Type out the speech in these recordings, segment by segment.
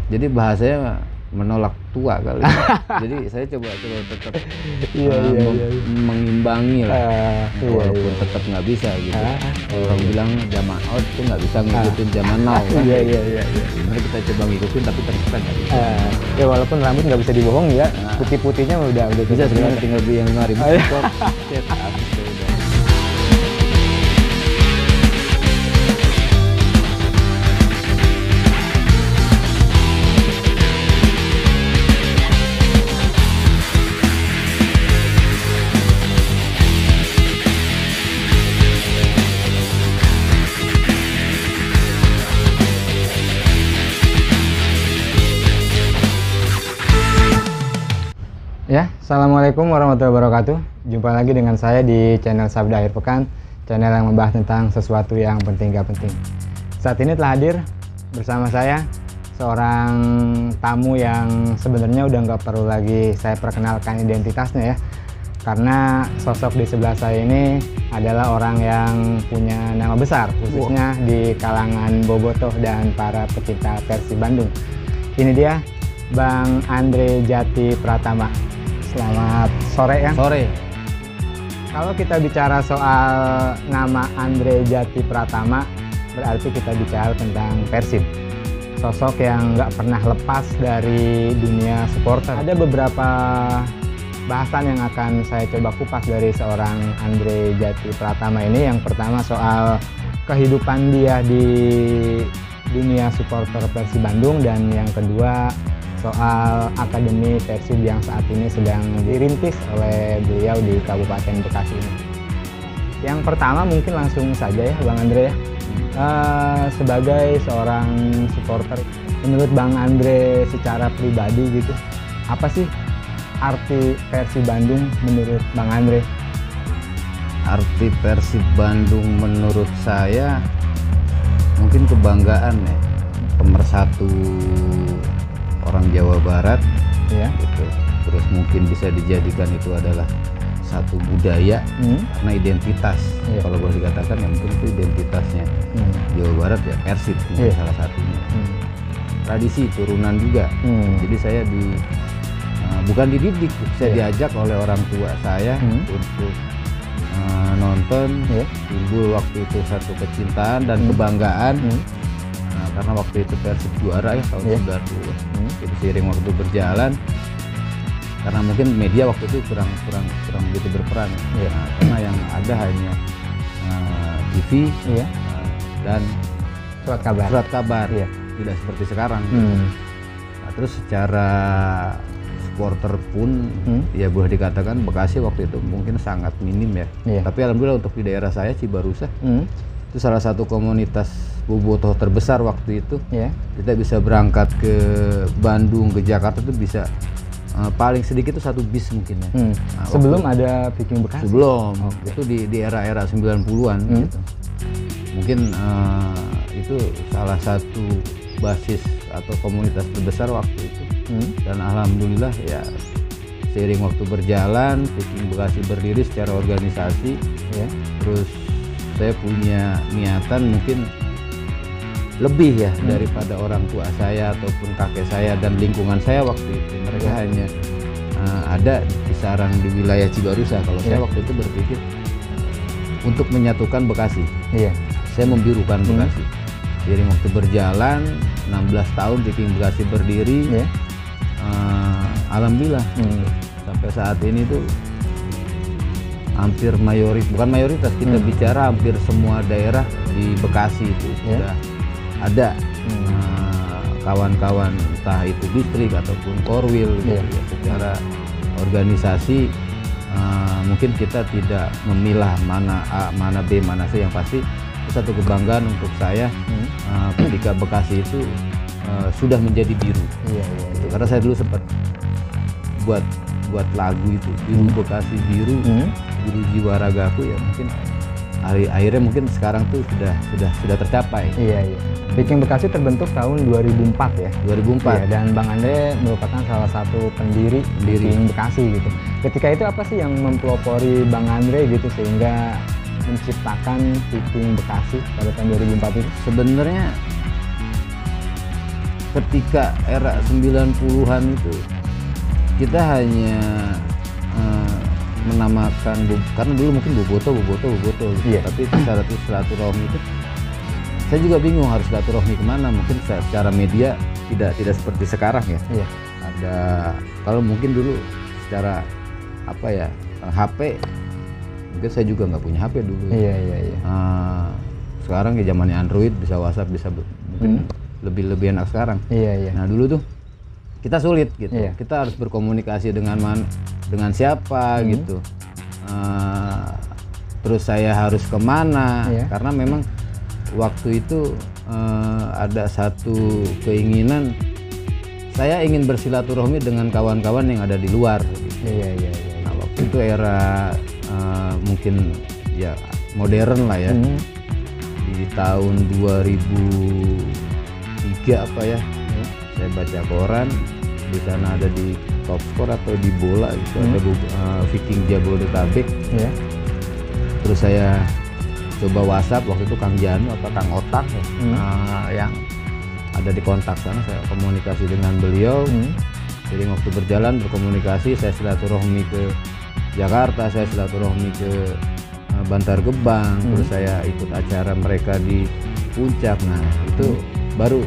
Jadi bahasanya menolak tua kali. Jadi saya coba tetap mengimbangi lah. Walaupun tetap nggak bisa gitu. Orang bilang zaman out itu nggak bisa ngikutin zaman now. Iya. Sebenarnya kita coba ngikutin tapi ternyata nggak bisa. Ya walaupun rambut nggak bisa dibohong ya, putih-putihnya udah Bisa sebenarnya, tinggal beli yang 5.000 kok. Cet, habis tuh udah. Ya, assalamualaikum warahmatullahi wabarakatuh. Jumpa lagi dengan saya di channel Sabda Akhir Pekan, channel yang membahas tentang sesuatu yang penting gak penting. Saat ini telah hadir bersama saya seorang tamu yang sebenarnya udah nggak perlu lagi saya perkenalkan identitasnya ya, karena sosok di sebelah saya ini adalah orang yang punya nama besar, khususnya di kalangan bobotoh dan para pecinta Persib Bandung. Ini dia Bang Andre Jati Pratama. Selamat sore ya. Sore. Kalau kita bicara soal nama Andre Jati Pratama, berarti kita bicara tentang Persib. Sosok yang nggak pernah lepas dari dunia supporter. Ada beberapa bahasan yang akan saya coba kupas dari seorang Andre Jati Pratama ini. Yang pertama soal kehidupan dia di dunia supporter Persib Bandung, dan yang kedua soal Akademi Persib yang saat ini sedang dirintis oleh beliau di Kabupaten Bekasi ini. Yang pertama mungkin langsung saja ya Bang Andre ya. Sebagai seorang supporter, menurut Bang Andre secara pribadi gitu, apa sih arti Persib Bandung menurut Bang Andre? Arti Persib Bandung menurut saya mungkin kebanggaan ya, pemersatu orang Jawa Barat ya gitu. Terus mungkin bisa dijadikan itu adalah satu budaya karena identitas kalau boleh dikatakan ya, mungkin itu identitasnya Jawa Barat ya, Persib salah satunya. Tradisi turunan juga. Jadi saya bukan dididik, saya diajak oleh orang tua saya untuk nonton. Timbul waktu itu satu kecintaan dan kebanggaan. Karena waktu itu Persib juara ya tahun 90. Jadi seiring waktu berjalan, karena mungkin media waktu itu kurang begitu berperan. Karena yang ada hanya TV dan surat kabar. Tidak seperti sekarang. Nah, terus secara supporter pun ya boleh dikatakan Bekasi waktu itu mungkin sangat minim ya. Tapi alhamdulillah untuk di daerah saya Cibarusah itu salah satu komunitas bobotoh terbesar waktu itu. Kita bisa berangkat ke Bandung, ke Jakarta itu bisa paling sedikit itu satu bis mungkin ya. Nah, sebelum ada Viking Bekasi? Sebelum, itu di era-era 90-an gitu. Mungkin itu salah satu basis atau komunitas terbesar waktu itu. Dan alhamdulillah ya seiring waktu berjalan Viking Bekasi berdiri secara organisasi. Terus saya punya niatan mungkin lebih ya daripada orang tua saya ataupun kakek saya dan lingkungan saya waktu itu. Mereka hanya ada di kisaran di wilayah Cibarusah. Kalau saya waktu itu berpikir untuk menyatukan Bekasi. Saya membirukan Bekasi. Seiring waktu berjalan 16 tahun Viking Bekasi berdiri. Alhamdulillah sampai saat ini tuh hampir bukan mayoritas, kita bicara hampir semua daerah di Bekasi itu sudah ada kawan-kawan, entah itu distrik ataupun korwil gitu ya. Secara organisasi mungkin kita tidak memilah mana A, mana B, mana C, yang pasti itu satu kebanggaan untuk saya ketika Bekasi itu sudah menjadi biru. Gitu. Karena saya dulu sempat buat lagu itu, biru Bekasi biru, biru jiwa ragaku ya, mungkin akhirnya mungkin sekarang tuh sudah tercapai. Viking Bekasi terbentuk tahun 2004 ya. 2004. Dan Bang Andre merupakan salah satu pendiri Viking Bekasi gitu. Ketika itu apa sih yang mempelopori Bang Andre gitu sehingga menciptakan Viking Bekasi pada tahun 2004 itu? Sebenarnya ketika era 90-an itu kita hanya menamakan karena dulu mungkin boboto gitu. Iya. Tapi secara silaturahmi itu saya juga bingung harus silaturahmi kemana. Mungkin secara media tidak seperti sekarang ya. Iya. Ada kalau mungkin dulu secara apa ya, HP mungkin saya juga nggak punya HP dulu. Iya. Sekarang ya zamannya Android, bisa WhatsApp, bisa mungkin lebih enak sekarang. Iya. Nah dulu tuh kita sulit gitu. Iya. Kita harus berkomunikasi dengan siapa gitu. Terus saya harus kemana? Iya. Karena memang waktu itu ada satu keinginan, saya ingin bersilaturahmi dengan kawan-kawan yang ada di luar. Gitu. Iya. Nah waktu itu era mungkin ya modern lah ya. Di tahun 2003 apa ya? Saya baca koran, di sana ada di Top Score atau di bola gitu, ada Viking Jabodetabek. Iya. Terus saya coba WhatsApp, waktu itu Kang Janu apa Kang Otak yang ada di kontak sana, saya komunikasi dengan beliau. Jadi waktu berjalan berkomunikasi, saya silaturahmi ke Jakarta, saya silaturahmi ke Bantar Gebang, terus saya ikut acara mereka di Puncak. Nah itu baru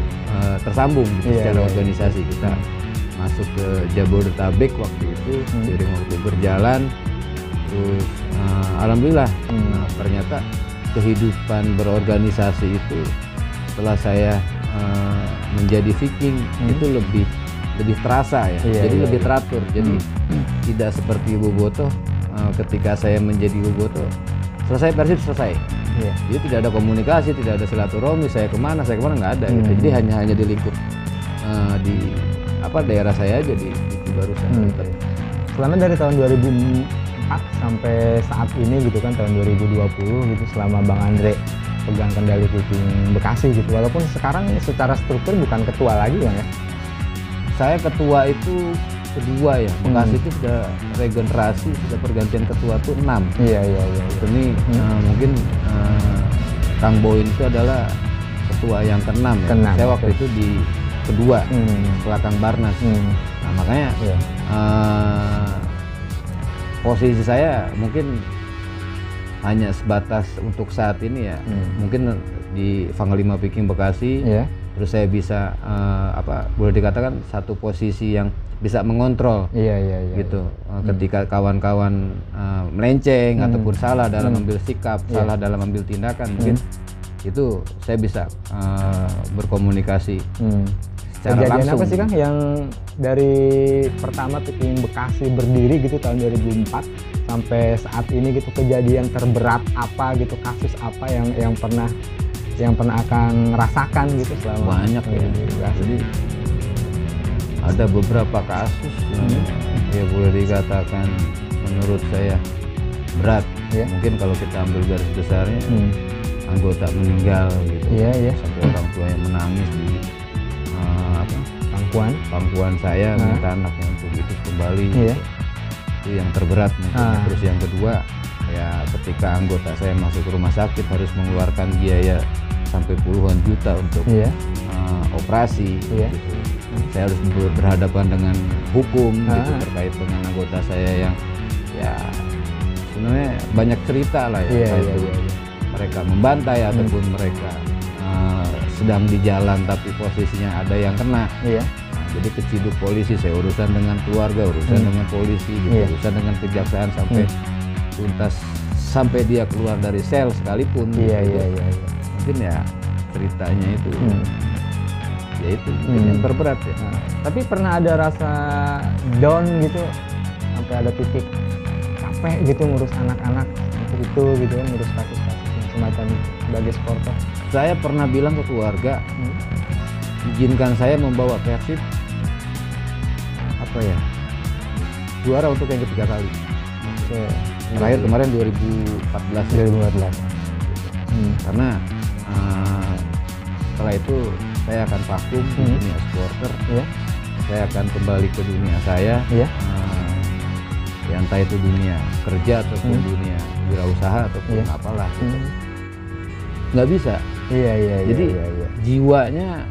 tersambung gitu, secara organisasi. Kita masuk ke Jabodetabek waktu itu, seiring waktu berjalan, terus alhamdulillah ternyata kehidupan berorganisasi itu setelah saya menjadi Viking itu lebih terasa ya. Jadi lebih teratur. Jadi tidak seperti bobotoh, ketika saya menjadi bobotoh selesai Persib selesai. Jadi tidak ada komunikasi, tidak ada silaturahmi, saya kemana nggak ada gitu. Jadi hanya di lingkup di daerah saya aja di Barusan. Selama dari tahun 2004 sampai saat ini gitu kan, tahun 2020 gitu, selama Bang Andre pegang kendali Viking Bekasi gitu, walaupun sekarang secara struktur bukan ketua lagi Bang ya. Saya ketua itu kedua ya. Bekasi itu sudah regenerasi, sudah pergantian ketua tuh 6. Iya. Ini mungkin Kang Boyin itu adalah ketua yang ke-6 ya. Saya waktu itu di kedua setelah Kang Barnas. Nah makanya posisi saya mungkin hanya sebatas untuk saat ini ya. Mungkin di Panglima Viking Bekasi. Terus saya bisa boleh dikatakan satu posisi yang bisa mengontrol gitu. Ketika kawan-kawan melenceng ataupun salah dalam ambil sikap, salah dalam ambil tindakan, mungkin itu saya bisa berkomunikasi secara kejadian langsung. apa sih Kang yang dari pertama Viking Bekasi berdiri gitu tahun 2004 sampai saat ini gitu, kejadian terberat apa gitu, kasus apa yang pernah akan rasakan gitu selama banyak ya. Jadi ada beberapa kasus ya boleh dikatakan menurut saya berat. Mungkin kalau kita ambil garis besarnya anggota meninggal gitu. Sampai orang tua yang menangis di pangkuan saya, minta anaknya untuk itu kembali. Itu yang terberat mungkin. Terus yang kedua ya ketika anggota saya masuk ke rumah sakit harus mengeluarkan biaya sampai puluhan juta untuk operasi gitu. Saya harus berhadapan dengan hukum gitu terkait dengan anggota saya yang ya sebenarnya banyak cerita lah ya. Mereka membantai ataupun mereka sedang di jalan tapi posisinya ada yang kena. Jadi keciduk polisi, saya urusan dengan keluarga, urusan dengan polisi, gitu, urusan dengan kejaksaan sampai tuntas, sampai dia keluar dari sel sekalipun. Mungkin ya ceritanya itu, ya itu mungkin yang terberat ya. Tapi pernah ada rasa down gitu, sampai ada titik capek gitu ngurus anak-anak itu gitu kan, ngurus kasus-kasus yang semacam sebagai supporter. Saya pernah bilang ke keluarga, izinkan saya membawa Persib juara untuk yang ketiga kali. Terakhir kemarin 2014. Karena setelah itu saya akan vakum di dunia supporter. Saya akan kembali ke dunia saya. Ya entah itu dunia kerja ataupun dunia wirausaha ataupun apalah. Nggak bisa. Jadi jiwanya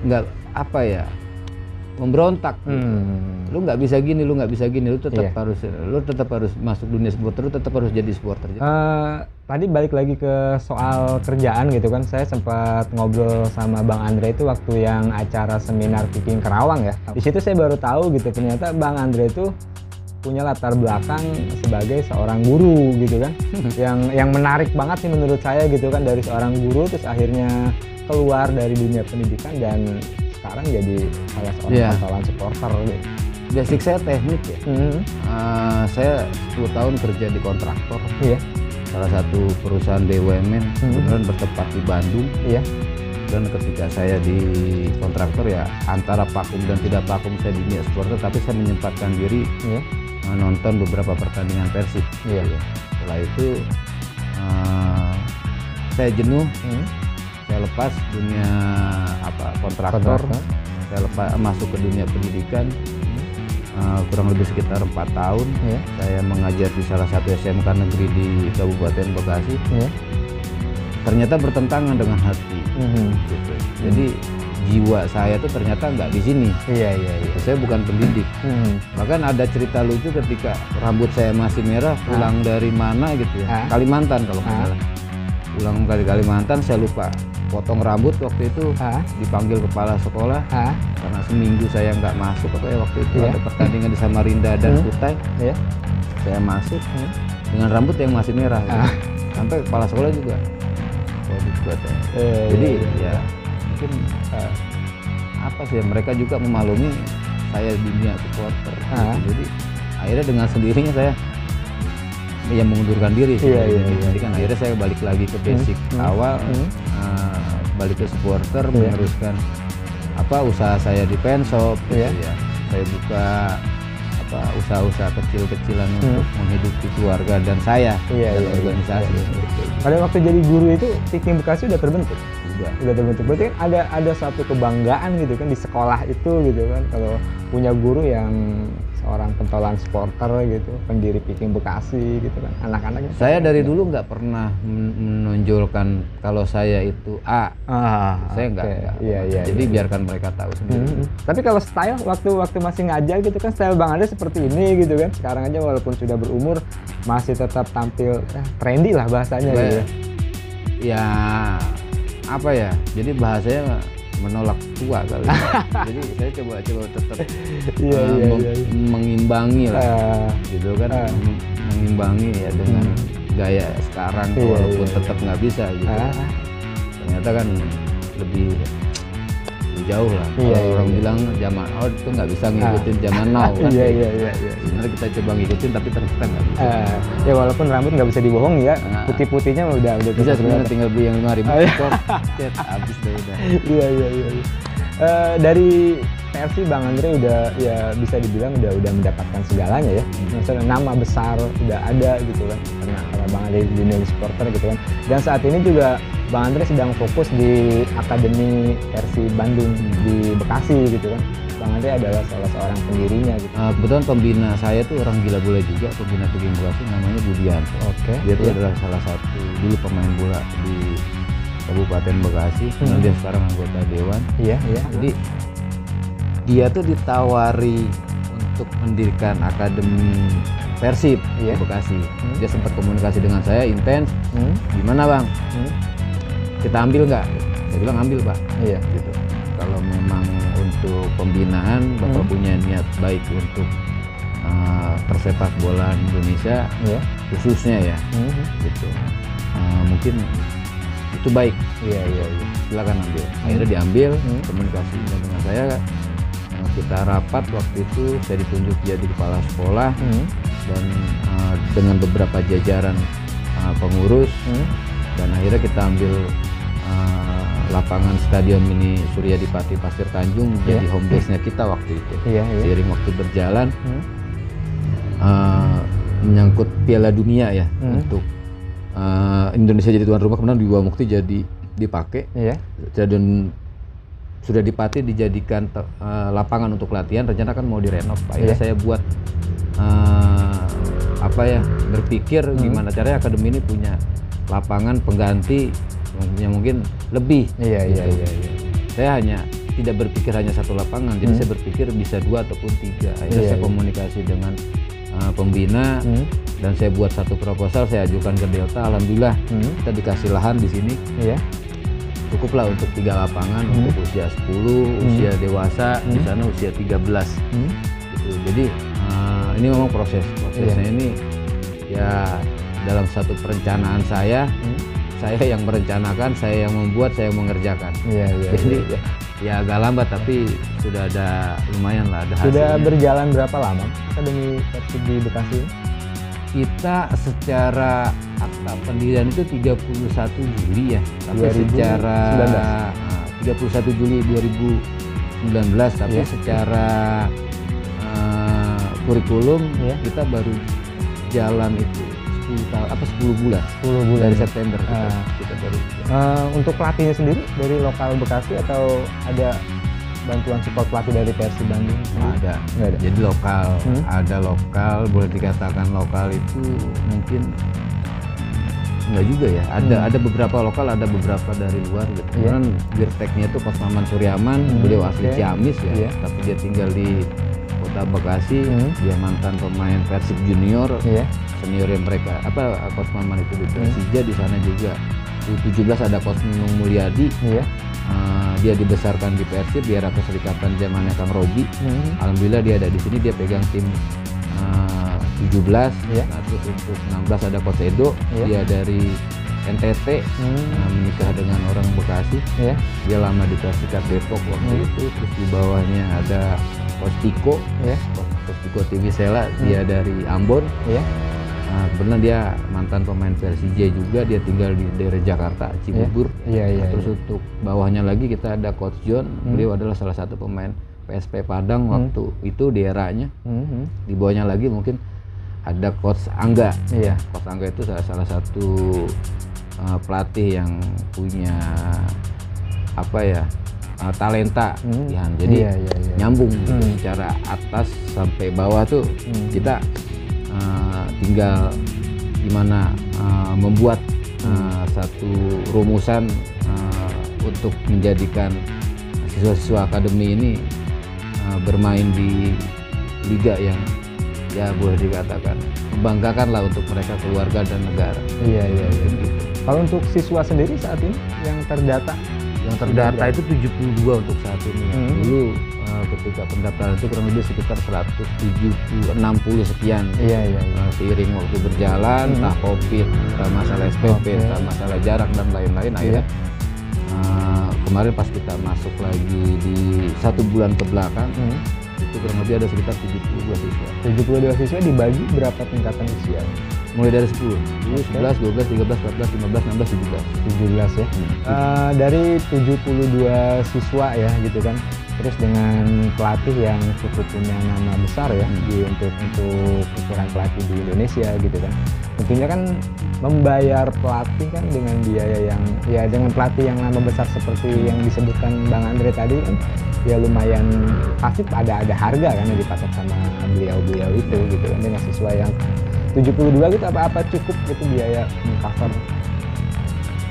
nggak apa ya, memberontak. Lu nggak bisa gini, lu nggak bisa gini, lu tetap harus masuk dunia supporter, lu tetap harus jadi supporter. Tadi balik lagi ke soal kerjaan gitu kan, saya sempat ngobrol sama Bang Andre itu waktu yang acara seminar Viking Kerawang ya. Di situ saya baru tahu gitu, ternyata Bang Andre itu punya latar belakang sebagai seorang guru gitu kan. yang menarik banget sih menurut saya gitu kan, dari seorang guru terus akhirnya keluar dari dunia pendidikan dan sekarang jadi salah seorang pantauan supporter gitu. Basic saya teknik ya. Saya 10 tahun kerja di kontraktor. Salah satu perusahaan BUMN, kebetulan bertempat di Bandung. Dan ketika saya di kontraktor ya antara vakum dan tidak vakum saya di dunia supporter, tapi saya menyempatkan diri nonton beberapa pertandingan Persib. Setelah itu saya jenuh. Saya lepas dunia kontraktor, saya masuk ke dunia pendidikan, kurang lebih sekitar 4 tahun. Saya mengajar di salah satu SMK negeri di Kabupaten Bekasi. Ternyata bertentangan dengan hati. Gitu. Jadi jiwa saya tuh ternyata nggak di sini. Saya bukan pendidik. Bahkan ada cerita lucu ketika rambut saya masih merah, pulang dari mana gitu ya, Kalimantan kalau nggak salah. Pulang dari Kalimantan, saya lupa potong rambut waktu itu, dipanggil kepala sekolah karena seminggu saya nggak masuk waktu itu ada pertandingan di Samarinda dan Kutai. Saya masuk dengan rambut yang masih merah, sampai kepala sekolah juga. Jadi ya mungkin apa sih, mereka juga memaklumi saya dunia supporter. Jadi akhirnya dengan sendirinya saya mengundurkan diri. Jadi kan akhirnya saya balik lagi ke basic awal, balik ke supporter, meneruskan usaha saya di penshop. Saya buka usaha-usaha kecil-kecilan untuk menghidupi keluarga dan saya dan organisasi. Pada waktu jadi guru itu Viking Bekasi udah terbentuk. Udah terbentuk. Berarti kan ada satu kebanggaan gitu kan di sekolah itu gitu kan, kalau punya guru yang seorang pentolan supporter gitu, pendiri Viking Bekasi gitu kan. Anak-anak saya dari dulu nggak pernah menonjolkan kalau saya itu saya nggak. Jadi biarkan mereka tahu sendiri. Tapi kalau style waktu masih ngajar gitu kan, style Bang Andre seperti ini gitu kan. Sekarang aja walaupun sudah berumur masih tetap tampil trendy lah bahasanya gitu. Ya apa ya? Jadi bahasanya menolak tua kali. Jadi saya coba tetap mengimbangi lah, gitu kan, mengimbangi ya dengan gaya sekarang, walaupun tetap nggak bisa gitu. Ternyata kan lebih jauh lah. Kalau orang bilang zaman itu nggak bisa ngikutin zaman now kan. Sebenarnya kita coba ngikutin tapi ternyata nggak bisa. Ya walaupun rambut nggak bisa dibohong ya, putih-putihnya udah bisa sebenarnya, tinggal beli yang 5.000 cet habis deh udah. Dari versi Bang Andre udah ya bisa dibilang udah mendapatkan segalanya ya. Misalnya nama besar udah ada gitu kan, karena Bang Andre di dunia supporter gitu kan. Dan saat ini juga Bang Andre sedang fokus di Akademi Persib Bandung di Bekasi gitu kan. Bang Andre adalah salah seorang pendirinya gitu. Kebetulan pembina saya tuh orang gila bola juga, pembina Viking Bekasi, namanya Budianto. Dia tuh adalah salah satu dulu pemain bola di Kabupaten Bekasi, kemudian dia sekarang anggota dewan. Jadi dia tuh ditawari untuk mendirikan Akademi Persib di Bekasi. Dia sempat komunikasi dengan saya intens. Gimana Bang? Kita ambil nggak? Saya bilang ambil Pak. Gitu. Kalau memang untuk pembinaan Bapak punya niat baik untuk persepak bola Indonesia, khususnya ya, gitu. Mungkin itu baik. Silakan ambil. Akhirnya diambil, komunikasi dengan saya. Kita rapat waktu itu, saya ditunjuk jadi kepala sekolah dan dengan beberapa jajaran pengurus, dan akhirnya kita ambil lapangan Stadion Mini Suryadipati Pasir Tanjung jadi home base-nya kita waktu itu. Seiring waktu berjalan, menyangkut Piala Dunia ya, untuk Indonesia jadi tuan rumah, kemudian Bima Mukti jadi dipakai. Dan Suryadipati dijadikan lapangan untuk latihan, rencana kan mau direnov. Akhirnya saya buat berpikir gimana caranya akademi ini punya lapangan pengganti yang mungkin lebih. Saya hanya tidak berpikir hanya satu lapangan, jadi saya berpikir bisa 2 ataupun 3. Akhirnya saya komunikasi dengan pembina dan saya buat satu proposal, saya ajukan ke Delta. Alhamdulillah kita dikasih lahan di sini. Cukuplah untuk 3 lapangan untuk usia 10, usia dewasa, di sana usia 13. Gitu. Jadi ini memang prosesnya ini ya dalam satu perencanaan saya yang merencanakan, saya yang membuat, saya yang mengerjakan. Jadi ya agak lambat tapi sudah ada lumayan lah ada hasilnya. Sudah berjalan berapa lama Akademi Persib di Bekasi? Kita secara akta pendirian itu 31 Juli ya, tapi 2019. secara 31 Juli 2019, tapi secara kurikulum kita baru jalan itu 10 bulan dari September kita baru. Untuk pelatihnya sendiri dari lokal Bekasi atau ada bantuan support pelatih dari Persib Bandung? Nggak ada. Jadi lokal, ada lokal, boleh dikatakan lokal itu mungkin enggak juga ya. Ada beberapa lokal, ada beberapa dari luar gitu. Kemudian Birteknya itu Coach Maman Suryaman, beliau asli Ciamis ya, tapi dia tinggal di Kota Bekasi. Dia mantan pemain Persib Junior, senior yang mereka Coach Maman itu di Persija. Di sana juga U17 ada Coach Nunung Mulyadi. Dia dibesarkan di Persib di era perserikatan zamannya Kang Robi. Alhamdulillah dia ada di sini, dia pegang tim 17. Nah, terus untuk 16 ada Coach Edo, dia dari NTT, menikah dengan orang Bekasi. Dia lama di Persikat Depok waktu itu. Terus di bawahnya ada Coach Tiko, Coach Tiko Tiwisela, dia dari Ambon. Kebetulan dia mantan pemain Persija juga, dia tinggal di daerah Jakarta, Cibubur. Terus untuk bawahnya lagi kita ada Coach John, beliau adalah salah satu pemain PSP Padang waktu itu di eranya. Di bawahnya lagi mungkin ada Coach Angga. Coach Angga itu salah satu pelatih yang punya talenta, jadi nyambung gitu. Secara atas sampai bawah tuh kita tinggal gimana membuat satu rumusan untuk menjadikan siswa-siswa akademi ini bermain di liga yang ya boleh dikatakan membanggakan lah untuk mereka, keluarga dan negara. Gitu. Kalau untuk siswa sendiri saat ini yang terdata itu 72 untuk saat ini. Dulu ketika pendaftaran itu kurang lebih sekitar 160 sekian. Seiring waktu berjalan, entah COVID, entah masalah SPP, entah masalah jarak dan lain-lain, akhirnya kemarin pas kita masuk lagi di 1 bulan ke belakang, itu kurang lebih ada sekitar 72 siswa. 72 siswa dibagi berapa tingkatan usia? Mulai dari 10, 11, 12, 13, 14, 15, 16, 17 ya. Dari 72 siswa ya gitu kan. Terus dengan pelatih yang cukup punya nama besar ya untuk ukuran pelatih di Indonesia gitu kan. Tentunya kan membayar pelatih kan dengan biaya yang dengan pelatih yang nama besar seperti yang disebutkan Bang Andre tadi kan ya lumayan pasti ada harga kan yang dipatok sama beliau itu gitu kan. Dengan siswa yang 72 gitu apa cukup gitu biaya cover?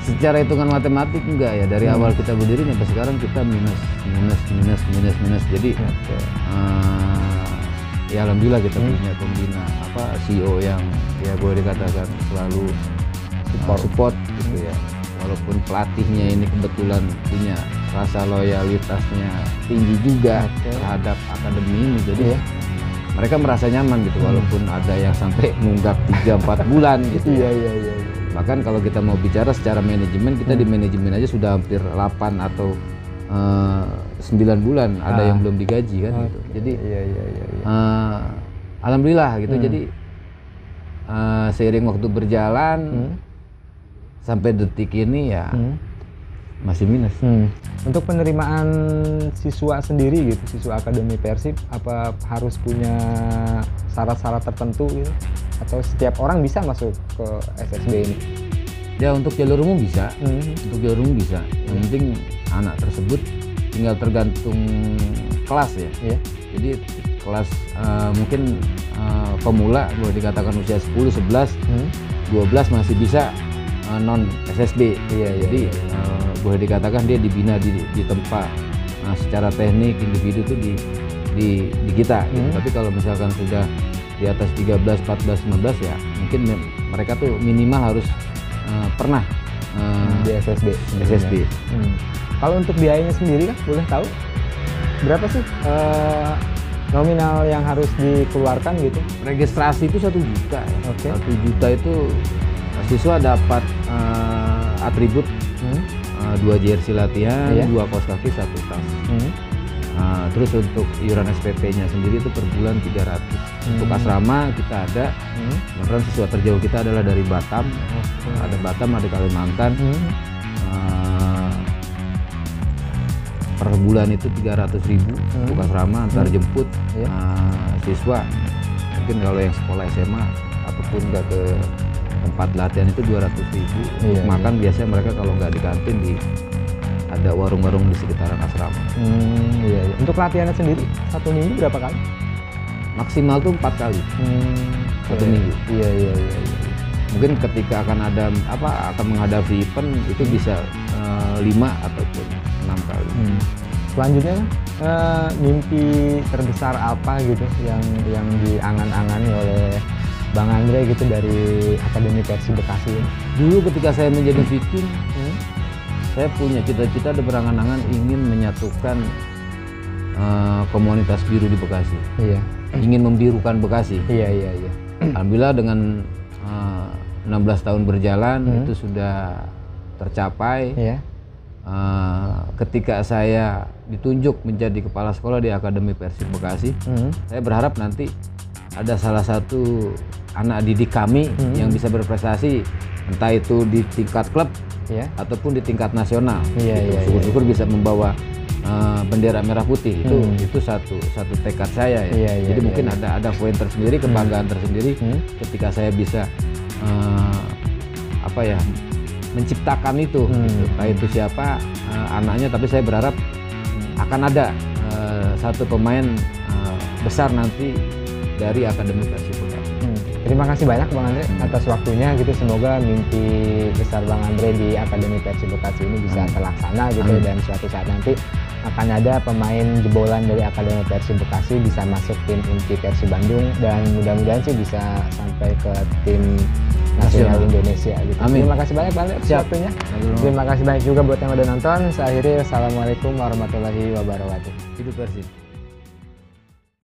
Secara hitungan matematik enggak ya, dari awal kita berdiri sampai sekarang kita minus. Jadi ya alhamdulillah kita punya pembina CEO yang ya boleh dikatakan selalu support gitu ya. Walaupun pelatihnya ini kebetulan punya rasa loyalitasnya tinggi juga terhadap akademi ini, jadi mereka merasa nyaman gitu walaupun ada yang sampai nunggak 3-4 bulan gitu. Bahkan kalau kita mau bicara secara manajemen, kita di manajemen aja sudah hampir 8 atau 9 bulan ada yang belum digaji kan gitu. Jadi alhamdulillah gitu. Jadi seiring waktu berjalan sampai detik ini ya masih minus. Untuk penerimaan siswa sendiri gitu, siswa Akademi Persib apa harus punya syarat-syarat tertentu gitu? Atau setiap orang bisa masuk ke SSB ini? Ya untuk jalur umum bisa, untuk jalur umum bisa. Yang penting anak tersebut tinggal tergantung kelas ya. Jadi kelas mungkin pemula boleh dikatakan usia 10, 11, 12 masih bisa non SSB. Jadi boleh dikatakan dia dibina di tempat secara teknik individu tuh di kita gitu. Tapi kalau misalkan sudah di atas 13, 14, 15 ya mungkin mereka tuh minimal harus pernah di SSB. Kalau untuk biayanya sendiri kan boleh tahu berapa sih nominal yang harus dikeluarkan gitu? Registrasi itu 1 juta ya. Oke. 1 juta itu siswa dapat atribut 2 jersey latihan, 2 kaos kaki, 1 tas. Terus untuk iuran SPP-nya sendiri itu per bulan 300. Untuk asrama kita ada, kemudian siswa terjauh kita adalah dari Batam, ada Batam, ada Kalimantan. Per bulan itu 300.000 untuk asrama antar jemput siswa. Mungkin kalau yang sekolah SMA ataupun nggak ke tempat latihan itu 200.000. Untuk makan biasanya mereka kalau nggak di kantin ada warung-warung di sekitaran asrama. Untuk latihannya sendiri 1 minggu berapa kali? Maksimal tuh 4 kali 1 minggu. Iya. Mungkin ketika akan menghadapi event itu bisa 5 ataupun 6 kali. Selanjutnya mimpi terbesar apa gitu yang diangan-angani oleh Bang Andre gitu dari Akademi Persib Bekasi ini? Dulu ketika saya menjadi Viking, saya punya cita-cita dan berangan-angan ingin menyatukan komunitas biru di Bekasi. Iya. Ingin membirukan Bekasi. Iya. Alhamdulillah dengan 16 tahun berjalan itu sudah tercapai. Iya. Ketika saya ditunjuk menjadi kepala sekolah di Akademi Persib Bekasi, saya berharap nanti ada salah satu anak didik kami yang bisa berprestasi, entah itu di tingkat klub ataupun di tingkat nasional. Syukur-syukur bisa membawa bendera merah putih. Itu satu tekad saya ya. Jadi mungkin ada poin tersendiri, kebanggaan tersendiri ketika saya bisa menciptakan itu. Entah itu siapa anaknya, tapi saya berharap akan ada satu pemain besar nanti dari Akademi Persib Bekasi. Terima kasih banyak Bang Andre atas waktunya gitu. Semoga mimpi besar Bang Andre di Akademi Persib Bekasi ini bisa terlaksana gitu. Dan suatu saat nanti akan ada pemain jebolan dari Akademi Persib Bekasi bisa masuk tim inti Persib Bandung, dan mudah-mudahan sih bisa sampai ke tim nasional Indonesia gitu. Terima kasih banyak Bang Andre atas waktunya. Terima kasih banyak juga buat yang udah nonton. Saya akhiri, wassalamualaikum warahmatullahi wabarakatuh. Hidup Persib.